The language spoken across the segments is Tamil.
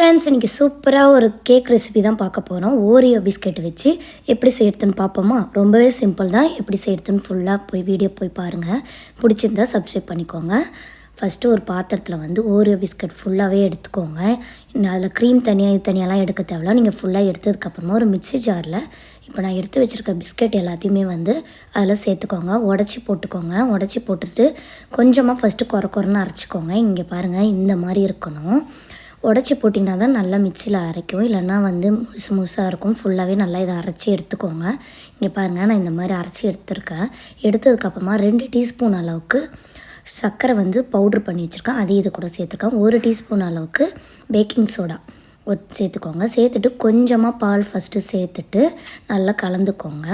ஃப்ரெண்ட்ஸ், இன்றைக்கி சூப்பராக ஒரு கேக் ரெசிபி தான் பார்க்க போகிறோம். ஓரியோ பிஸ்கெட் வச்சு எப்படி செய்யறதுன்னு பார்ப்போமா? ரொம்பவே சிம்பிள் தான். எப்படி செய்யறதுன்னு ஃபுல்லாக வீடியோ போய் பாருங்கள். பிடிச்சிருந்தா சப்ஸ்கிரைப் பண்ணிக்கோங்க. ஃபஸ்ட்டு ஒரு பாத்திரத்தில் ஓரியோ பிஸ்கட் ஃபுல்லாகவே எடுத்துக்கோங்க. அதில் க்ரீம் தனியாக இது தனியாலாம் எடுக்க தேவையில்ல. நீங்கள் ஃபுல்லாக எடுத்ததுக்கப்புறமா ஒரு மிக்ஸி ஜாரில் இப்போ நான் எடுத்து வச்சுருக்க பிஸ்கெட் எல்லாத்தையுமே அதில் சேர்த்துக்கோங்க. உடச்சி போட்டுக்கோங்க. உடச்சி போட்டுட்டு கொஞ்சமாக ஃபஸ்ட்டு குறைன்னு அரைச்சிக்கோங்க. இங்கே பாருங்கள், இந்த மாதிரி இருக்கணும். உடச்சி போட்டிங்கன்னா தான் நல்லா மிக்சியில் அரைக்கும், இல்லைன்னா முழுசாக இருக்கும். ஃபுல்லாகவே நல்லா இதை அரைச்சி எடுத்துக்கோங்க. இங்கே பாருங்கள், நான் இந்த மாதிரி அரைச்சி எடுத்துருக்கேன். எடுத்ததுக்கப்புறமா 2 டீஸ்பூன் அளவுக்கு சர்க்கரை பவுட்ரு பண்ணி வச்சுருக்கேன். அதையும் இது கூட சேர்த்துருக்கேன். 1 டீஸ்பூன் அளவுக்கு பேக்கிங் சோடா சேர்த்துக்கோங்க. சேர்த்துட்டு கொஞ்சமாக பால் ஃபஸ்ட்டு சேர்த்துட்டு நல்லா கலந்துக்கோங்க.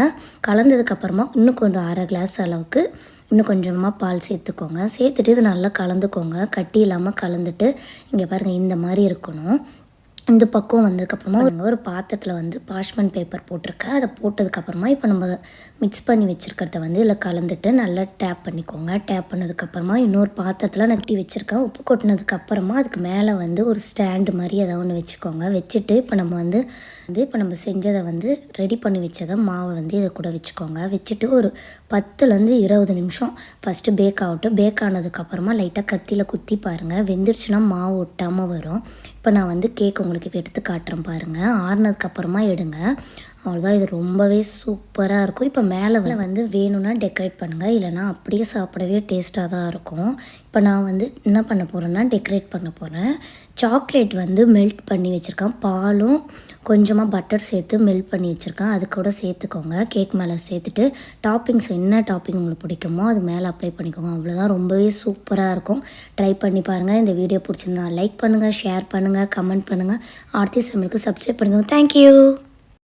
கலந்ததுக்கப்புறமா இன்னும் கொஞ்சம் அரை கிளாஸ் அளவுக்கு இன்னும் கொஞ்சமாக பால் சேர்த்துக்கோங்க. சேர்த்துட்டு இது நல்லா கலந்துக்கோங்க. கட்டி இல்லாமல் கலந்துட்டு இங்கே பாருங்கள், இந்த மாதிரி இருக்கணும். இந்த பக்கம் வந்ததுக்கப்புறமா ஒரு பாத்திரத்தில் பார்ச்மெண்ட் பேப்பர் போட்டிருக்கேன். அதை போட்டதுக்கப்புறமா இப்போ நம்ம மிக்ஸ் பண்ணி வச்சுருக்கிறத இதில் கலந்துட்டு நல்லா டேப் பண்ணிக்கோங்க. டேப் பண்ணதுக்கப்புறமா இன்னொரு பாத்திரத்தில் நட்டி வச்சுருக்கேன். உப்பு கொட்டினதுக்கப்புறமா அதுக்கு மேலே ஒரு ஸ்டாண்டு மாதிரி ஏதாவது ஒன்று வச்சுக்கோங்க. வச்சுட்டு இப்போ நம்ம செஞ்சதை ரெடி பண்ணி வச்சதை மாவை இதை கூட வச்சுக்கோங்க. வச்சுட்டு ஒரு 10லேருந்து 20 நிமிஷம் ஃபஸ்ட்டு பேக் ஆகட்டும். பேக் ஆனதுக்கப்புறமா லைட்டாக கத்தியில் குத்தி பாருங்கள். வெந்துருச்சுன்னா மாவு ஒட்டாமல் வரும். இப்போ நான் கேக் உங்களுக்கு எடுத்து காட்டுறேன் பாருங்கள். ஆறுனதுக்கப்புறமா எடுங்க. அவ்வளோதான். இது ரொம்பவே சூப்பராக இருக்கும். இப்போ மேலே வேணும்னா டெக்கரேட் பண்ணுங்கள், இல்லைனா அப்படியே சாப்பிடவே டேஸ்ட்டாக தான் இருக்கும். இப்போ நான் என்ன பண்ண போகிறேன்னா டெக்கரேட் பண்ண போகிறேன். சாக்லேட் மெல்ட் பண்ணி வச்சுருக்கேன். பாலும் கொஞ்சமாக பட்டர் சேர்த்து மெல்ட் பண்ணி வச்சுருக்கேன். அது கூட சேர்த்துக்கோங்க. கேக் மேலே சேர்த்துட்டு டாப்பிங்ஸ் என்ன டாப்பிங் உங்களுக்கு பிடிக்குமோ அது மேலே அப்ளை பண்ணிக்கோங்க. அவ்வளோதான். ரொம்பவே சூப்பராக இருக்கும். ட்ரை பண்ணி பாருங்கள். இந்த வீடியோ பிடிச்சிருந்தா லைக் பண்ணுங்கள், ஷேர் பண்ணுங்கள், கமெண்ட் பண்ணுங்கள். ஆர்த்தி சமையலுக்கு சப்ஸ்கிரைப் பண்ணுங்கள். தேங்க்யூ.